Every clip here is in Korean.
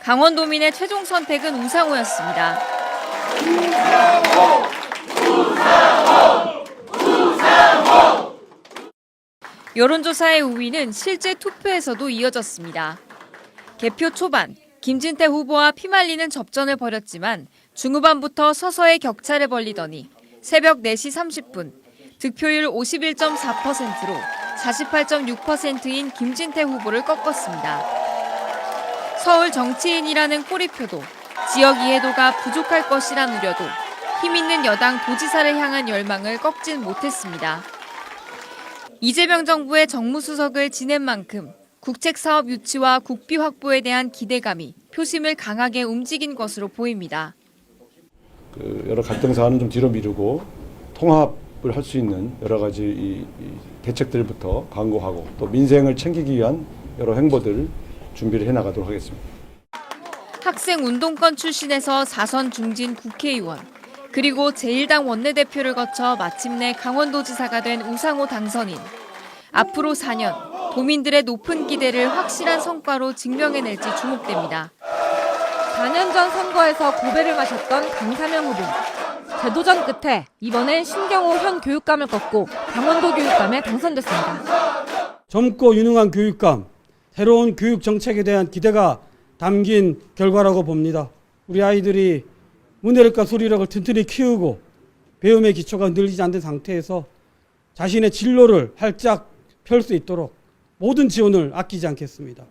강원도민의 최종 선택은 우상호였습니다. 여론조사의 우위는 실제 투표에서도 이어졌습니다. 개표 초반, 김진태 후보와 피말리는 접전을 벌였지만 중후반부터 서서히 격차를 벌리더니 새벽 4시 30분 득표율 51.4%로 48.6%인 김진태 후보를 꺾었습니다. 서울 정치인이라는 꼬리표도 지역 이해도가 부족할 것이란 우려도 힘 있는 여당 도지사를 향한 열망을 꺾진 못했습니다. 이재명 정부의 정무수석을 지낸 만큼 국책사업 유치와 국비 확보에 대한 기대감이 표심을 강하게 움직인 것으로 보입니다. 여러 갈등 사안은 좀 뒤로 미루고 통합을 할 수 있는 여러 가지 이 대책들부터 강구하고 또 민생을 챙기기 위한 여러 행보들을 준비를 해나가도록 하겠습니다. 학생 운동권 출신에서 4선 중진 국회의원, 그리고 제1당 원내대표를 거쳐 마침내 강원도지사가 된 우상호 당선인. 앞으로 4년, 도민들의 높은 기대를 확실한 성과로 증명해낼지 주목됩니다. 4년 전 선거에서 고배를 마셨던 강사명 후보. 재도전 끝에 이번엔 신경호 현 교육감을 꺾고 강원도 교육감에 당선됐습니다. 젊고 유능한 교육감, 새로운 교육 정책에 대한 기대가 담긴 결과라고 봅니다. 우리 아이들이 문해력과 소리력을 튼튼히 키우고 배움의 기초가 흔들리지 않는 상태에서 자신의 진로를 활짝 펼 수 있도록 모든 지원을 아끼지 않겠습니다.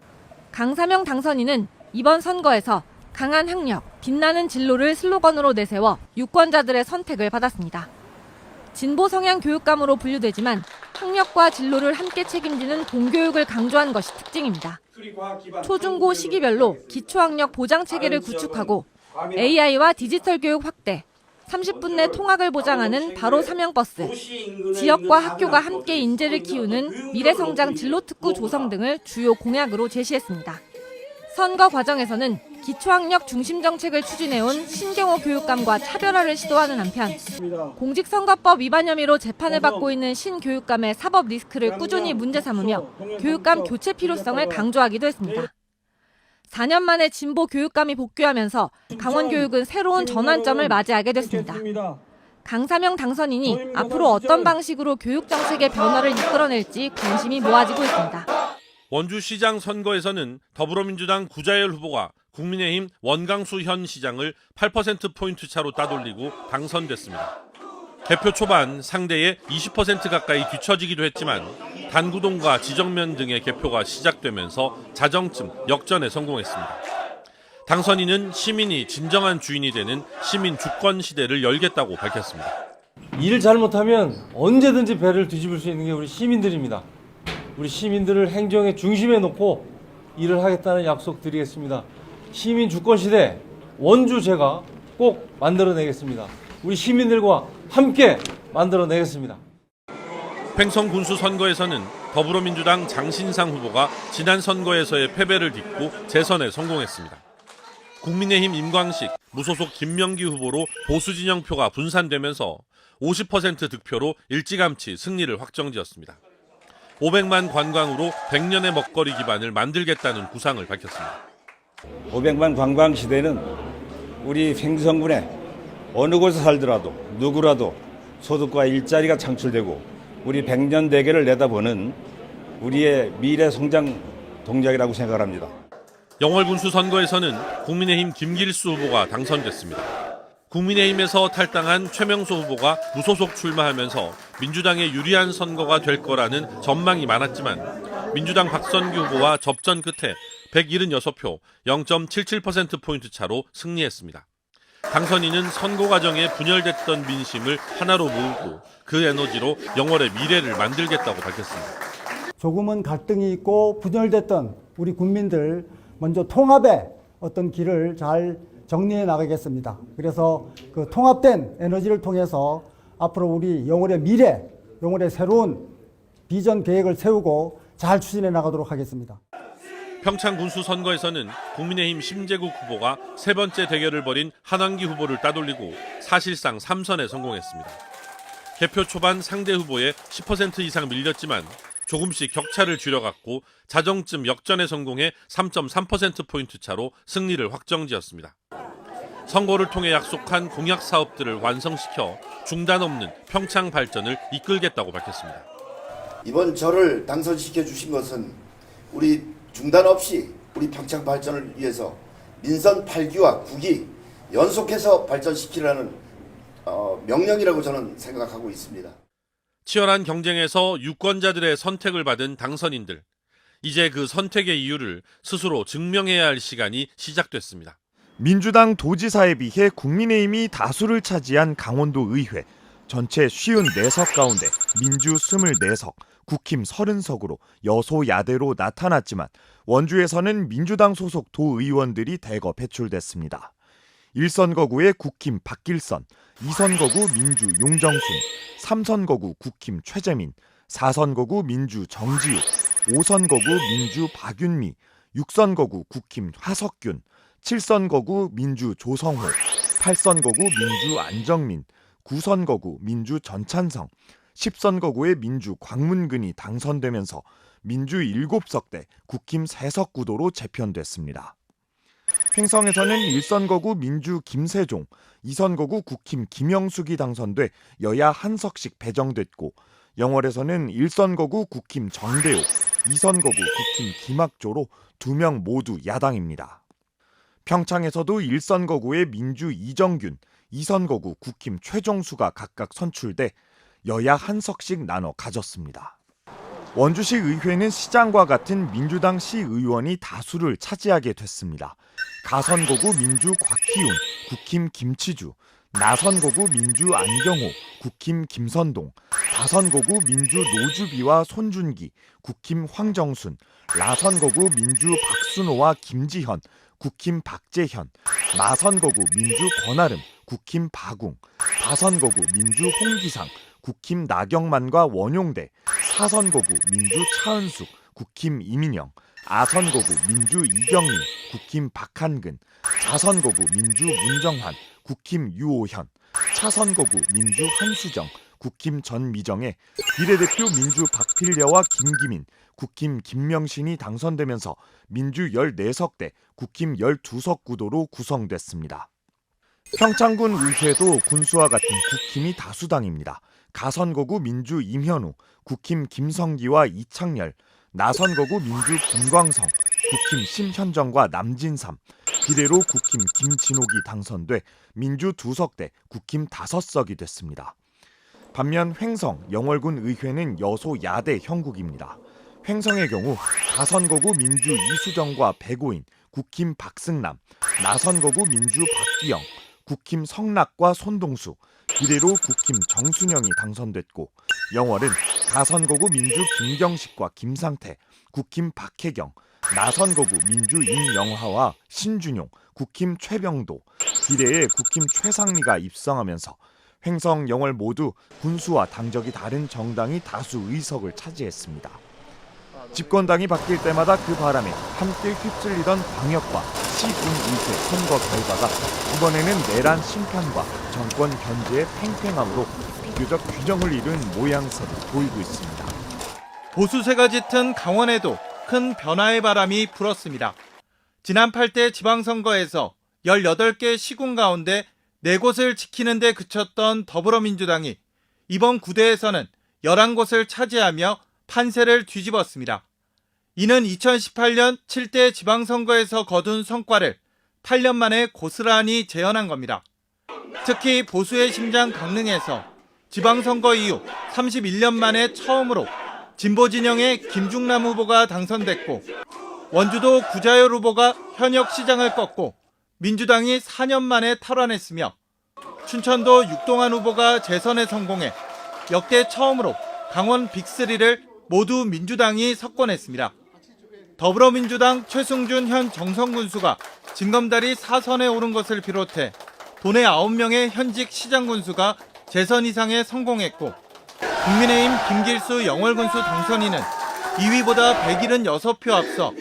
강사명 당선인은 이번 선거에서 강한 학력, 빛나는 진로를 슬로건으로 내세워 유권자들의 선택을 받았습니다. 진보 성향 교육감으로 분류되지만 학력과 진로를 함께 책임지는 공교육을 강조한 것이 특징입니다. 초중고 시기별로 기초학력 보장 체계를 구축하고 AI와 디지털 교육 확대, 30분 내 통학을 보장하는 바로 사명버스, 지역과 학교가 함께 인재를 키우는 미래성장 진로특구 조성 등을 주요 공약으로 제시했습니다. 선거 과정에서는 기초학력 중심 정책을 추진해온 신경호 교육감과 차별화를 시도하는 한편 공직선거법 위반 혐의로 재판을 받고 있는 신 교육감의 사법 리스크를 꾸준히 문제 삼으며 교육감 교체 필요성을 강조하기도 했습니다. 4년 만에 진보 교육감이 복귀하면서 강원교육은 새로운 전환점을 맞이하게 됐습니다. 강사명 당선인이 앞으로 어떤 방식으로 교육 정책의 변화를 이끌어낼지 관심이 모아지고 있습니다. 원주시장 선거에서는 더불어민주당 구자열 후보가 국민의힘 원강수 현 시장을 8%포인트 차로 따돌리고 당선됐습니다. 개표 초반 상대에 20% 가까이 뒤처지기도 했지만 단구동과 지정면 등의 개표가 시작되면서 자정쯤 역전에 성공했습니다. 당선인은 시민이 진정한 주인이 되는 시민 주권 시대를 열겠다고 밝혔습니다. 일을 잘못하면 언제든지 배를 뒤집을 수 있는 게 우리 시민들입니다. 우리 시민들을 행정의 중심에 놓고 일을 하겠다는 약속 드리겠습니다. 시민 주권 시대 원주 제가 꼭 만들어내겠습니다. 우리 시민들과 함께 만들어내겠습니다. 횡성 군수 선거에서는 더불어민주당 장신상 후보가 지난 선거에서의 패배를 딛고 재선에 성공했습니다. 국민의힘 임광식, 무소속 김명기 후보로 보수 진영 표가 분산되면서 50% 득표로 일찌감치 승리를 확정지었습니다. 500만 관광으로 100년의 먹거리 기반을 만들겠다는 구상을 밝혔습니다. 500만 관광 시대는 우리 횡성군에 어느 곳에 살더라도 누구라도 소득과 일자리가 창출되고 우리 100년 대계를 내다보는 우리의 미래 성장 동작이라고 생각합니다. 영월군수 선거에서는 국민의힘 김길수 후보가 당선됐습니다. 국민의힘에서 탈당한 최명수 후보가 무소속 출마하면서 민주당에 유리한 선거가 될 거라는 전망이 많았지만 민주당 박선규 후보와 접전 끝에 176표, 0.77%포인트 차로 승리했습니다. 당선인은 선거 과정에 분열됐던 민심을 하나로 모으고 그 에너지로 영월의 미래를 만들겠다고 밝혔습니다. 조금은 갈등이 있고 분열됐던 우리 국민들 먼저 통합의 어떤 길을 잘 정리해 나가겠습니다. 그래서 그 통합된 에너지를 통해서 앞으로 우리 영월의 미래, 영월의 새로운 비전 계획을 세우고 잘 추진해 나가도록 하겠습니다. 평창 군수 선거에서는 국민의힘 심재국 후보가 세 번째 대결을 벌인 한왕기 후보를 따돌리고 사실상 3선에 성공했습니다. 개표 초반 상대 후보에 10% 이상 밀렸지만 조금씩 격차를 줄여갔고 자정쯤 역전에 성공해 3.3%포인트 차로 승리를 확정지었습니다. 선거를 통해 약속한 공약 사업들을 완성시켜 중단 없는 평창 발전을 이끌겠다고 밝혔습니다. 이번 저를 당선시켜 주신 것은 우리 중단 없이 우리 평창 발전을 위해서 민선 8기와 9기 연속해서 발전시키라는 명령이라고 저는 생각하고 있습니다. 치열한 경쟁에서 유권자들의 선택을 받은 당선인들. 이제 그 선택의 이유를 스스로 증명해야 할 시간이 시작됐습니다. 민주당 도지사에 비해 국민의힘이 다수를 차지한 강원도 의회. 전체 54석 가운데 민주 24석, 국힘 30석으로 여소야대로 나타났지만 원주에서는 민주당 소속 도의원들이 대거 배출됐습니다. 1선거구의 국힘 박길선, 2선거구 민주 용정순, 3선거구 국힘 최재민, 4선거구 민주 정지욱, 5선거구 민주 박윤미, 6선거구 국힘 하석균, 7선거구 민주 조성호, 8선거구 민주 안정민, 9선거구 민주 전찬성, 10선거구의 민주 광문근이 당선되면서 민주 7석대 국힘 3석 구도로 재편됐습니다. 횡성에서는 1선거구 민주 김세종, 2선거구 국힘 김영숙이 당선돼 여야 1석씩 배정됐고 영월에서는 1선거구 국힘 정대욱, 2선거구 국힘 김학조로 2명 모두 야당입니다. 평창에서도 1선거구의 민주 이정균, 2선거구 국힘 최종수가 각각 선출돼 여야 1석씩 나눠 가졌습니다. 원주시 의회는 시장과 같은 민주당 시의원이 다수를 차지하게 됐습니다. 가선거구 민주 곽희훈, 국힘 김치주, 나선거구 민주 안경호, 국힘 김선동, 다선거구 민주 노주비와 손준기, 국힘 황정순, 라선거구 민주 박순호와 김지현, 국힘 박재현, 마선거구 민주 권아름, 국힘 박웅, 다선거구 민주 홍기상, 국힘 나경만과 원용대, 4선거구 민주 차은숙, 국힘 이민영, 아선거구 민주 이경민, 국힘 박한근, 자선거구 민주 문정환, 국힘 유오현, 차선거구 민주 한수정, 국힘 전미정에 비례대표 민주 박필려와 김기민, 국힘 김명신이 당선되면서 민주 14석대, 국힘 12석 구도로 구성됐습니다. 평창군 의회도 군수와 같은 국힘이 다수당입니다. 가선거구 민주 임현우, 국힘 김성기와 이창열, 나선거구 민주 김광성, 국힘 심현정과 남진삼, 비례로 국힘 김진옥이 당선돼 민주 2석대, 국힘 5석이 됐습니다. 반면 횡성, 영월군 의회는 여소야대 형국입니다. 횡성의 경우 가선거구 민주 이수정과 백오인, 국힘 박승남, 나선거구 민주 박기영, 국힘 성락과 손동수, 비례로 국힘 정순영이 당선됐고 영월은 가선거구 민주 김경식과 김상태, 국힘 박혜경, 나선거구 민주 임영하와 신준용, 국힘 최병도, 비례에 국힘 최상미가 입성하면서 횡성, 영월 모두 군수와 당적이 다른 정당이 다수 의석을 차지했습니다. 집권당이 바뀔 때마다 그 바람에 함께 휩쓸리던 광역과 시군의회 선거 결과가 이번에는 내란 심판과 정권 견제의 팽팽함으로 비교적 균형을 이룬 모양새를 보이고 있습니다. 보수세가 짙은 강원에도 큰 변화의 바람이 불었습니다. 지난 8대 지방선거에서 18개 시군 가운데 4곳을 지키는 데 그쳤던 더불어민주당이 이번 9대에서는 11곳을 차지하며 판세를 뒤집었습니다. 이는 2018년 7대 지방선거에서 거둔 성과를 8년 만에 고스란히 재현한 겁니다. 특히 보수의 심장 강릉에서 지방선거 이후 31년 만에 처음으로 진보진영의 김중남 후보가 당선됐고 원주도 구자열 후보가 현역 시장을 꺾고 민주당이 4년 만에 탈환했으며 춘천도 육동환 후보가 재선에 성공해 역대 처음으로 강원 빅3를 모두 민주당이 석권했습니다. 더불어민주당 최승준 현 정성군수가 징검다리 4선에 오른 것을 비롯해 도내 9명의 현직 시장군수가 재선 이상에 성공했고 국민의힘 김길수 영월군수 당선인은 2위보다 176표 앞서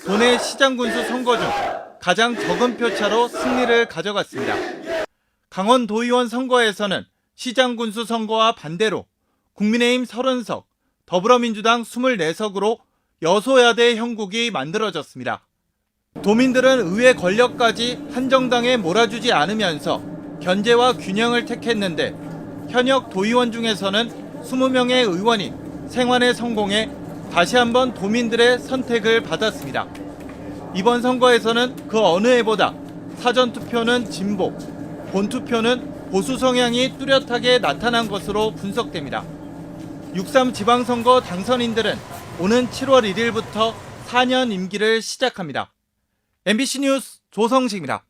도내 시장군수 선거 중 가장 적은 표차로 승리를 가져갔습니다. 강원도의원 선거에서는 시장군수 선거와 반대로 국민의힘 30석, 더불어민주당 24석으로 여소야대 형국이 만들어졌습니다. 도민들은 의회 권력까지 한정당에 몰아주지 않으면서 견제와 균형을 택했는데 현역 도의원 중에서는 20명의 의원이 생환에 성공해 다시 한번 도민들의 선택을 받았습니다. 이번 선거에서는 그 어느 해보다 사전투표는 진보, 본투표는 보수 성향이 뚜렷하게 나타난 것으로 분석됩니다. 6.3 지방선거 당선인들은 오는 7월 1일부터 4년 임기를 시작합니다. MBC 뉴스 조성식입니다.